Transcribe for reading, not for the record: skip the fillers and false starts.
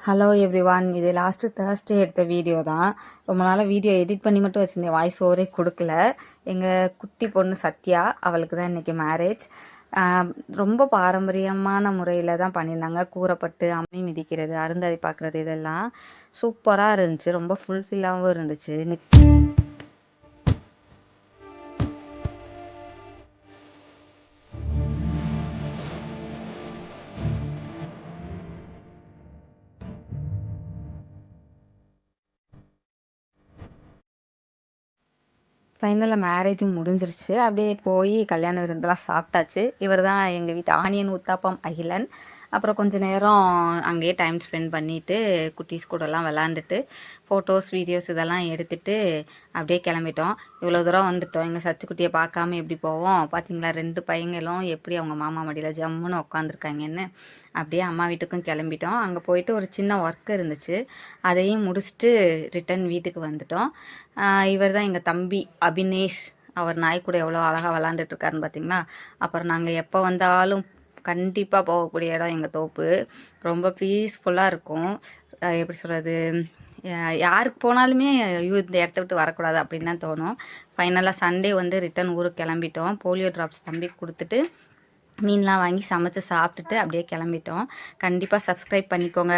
Hello everyone, இது last Thursday எடுத்த video தான். ரொம்ப நாளாக வீடியோ எடிட் பண்ணி மட்டும் வச்சுருந்தேன், வாய்ஸ் ஓவரே கொடுக்கல. எங்கள் குட்டி பொண்ணு சத்யா, அவளுக்கு தான் இன்றைக்கி மேரேஜ். ரொம்ப பாரம்பரியமான முறையில் தான் பண்ணியிருந்தாங்க. கூறப்பட்டு அம்மி மிதிக்கிறது, அருந்ததி பார்க்குறது, இதெல்லாம் சூப்பராக இருந்துச்சு. ரொம்ப ஃபுல்ஃபில்லாகவும் இருந்துச்சு. ஃபைனலாக மேரேஜும் முடிஞ்சிருச்சு. அப்படியே போய் கல்யாண விருந்தெல்லாம் சாப்பிட்டாச்சு. இவர் தான் எங்கள் வீட்டு ஆனியன் ஊத்தாப்பம் அகிலன். அப்புறம் கொஞ்சம் நேரம் அங்கேயே டைம் ஸ்பெண்ட் பண்ணிவிட்டு குட்டீஸ் கூடலாம் விளாண்டுட்டு ஃபோட்டோஸ் வீடியோஸ் இதெல்லாம் எடுத்துகிட்டு அப்படியே கிளம்பிட்டோம். இவ்வளோ தூரம் வந்துட்டோம். எங்கள் சச்சுக்குட்டியை பார்க்காம எப்படி போவோம்? பார்த்தீங்களா, 2 பையங்களும் எப்படி அவங்க மாமா மடியில் ஜம்முன்னு உட்காந்துருக்காங்கன்னு. அப்படியே அம்மா வீட்டுக்கும் கிளம்பிட்டோம். அங்கே போயிட்டு ஒரு சின்ன ஒர்க் இருந்துச்சு, அதையும் முடிச்சுட்டு ரிட்டன் வீட்டுக்கு வந்துட்டோம். இவர் தான் எங்கள் தம்பி அபினேஷ். அவர் நாய் கூட எவ்வளோ அழகாக விளாண்டுட்ருக்காருன்னு பார்த்தீங்களா. அப்புறம் நாங்கள் எப்போ வந்தாலும் கண்டிப்பாக போகக்கூடிய இடம் எங்கள் தோப்பு. ரொம்ப பீஸ்ஃபுல்லாக இருக்கும். எப்படி சொல்கிறது, யாருக்கு போனாலுமே ஐயோ இந்த இடத்த விட்டு வரக்கூடாது அப்படின்னு தான் தோணும். ஃபைனலாக சண்டே வந்து ரிட்டன் ஊருக்கு கிளம்பிட்டோம். போலியோ ட்ராப்ஸ் தம்பிக்கு கொடுத்துட்டு மீன்லாம் வாங்கி சமைச்சு சாப்பிட்டுட்டு அப்படியே கிளம்பிட்டோம். கண்டிப்பாக சப்ஸ்கிரைப் பண்ணிக்கோங்க.